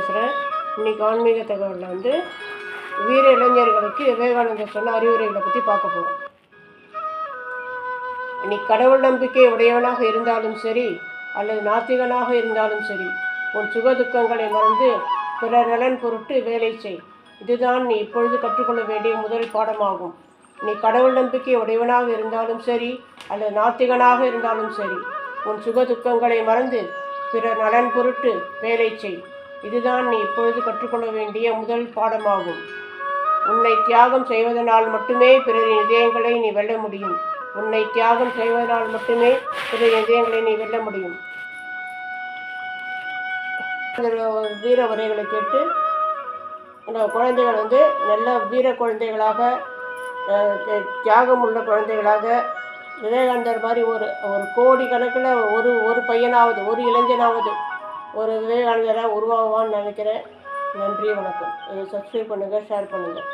பேசுகிறேன். இன்றைக்கி ஆன்மீக தகவலில் வந்து வீர இளைஞர்களுக்கு விவேகானந்தர் சொன்ன அறிவுரைகளை பற்றி பார்க்க போகிறோம். நீ கடவுள் நம்பிக்கை உடையவனாக இருந்தாலும் சரி அல்லது நாத்திகனாக இருந்தாலும் சரி, உன் சுக துக்கங்களை மறந்து பிறர் நலன் பொருட்டு வேலை செய். இதுதான் நீ இப்பொழுது கற்றுக்கொள்ள வேண்டிய முதல் பாடமாகும். நீ கடவுள் நம்பிக்கை உடையவனாக இருந்தாலும் சரி அல்லது நாத்திகனாக இருந்தாலும் சரி, உன் சுக துக்கங்களை மறந்து பிறர் நலன் பொருட்டு வேலை செய். இதுதான் நீ இப்பொழுது கற்றுக்கொள்ள வேண்டிய முதல் பாடமாகும். உன்னை தியாகம் செய்வதனால் மட்டுமே பிறரின் இதயங்களை நீ வெல்ல முடியும். உன்னை தியாகம் செய்வதனால் மட்டுமே பிறரின் இதயங்களை நீ வெல்ல முடியும். வீர உரைகளை கேட்டு குழந்தைகள் வந்து நல்ல வீர குழந்தைகளாக, தியாகம் உள்ள குழந்தைகளாக, விவேகானந்தர் மாதிரி ஒரு கோடி கணக்கில் ஒரு பையனாவது, ஒரு இளைஞனாவது ஒரு விவேகானந்தராக உருவாகுவான்னு நினைக்கிறேன். நன்றி, வணக்கம். இதை சப்ஸ்கிரைப் பண்ணுங்கள், ஷேர் பண்ணுங்கள்.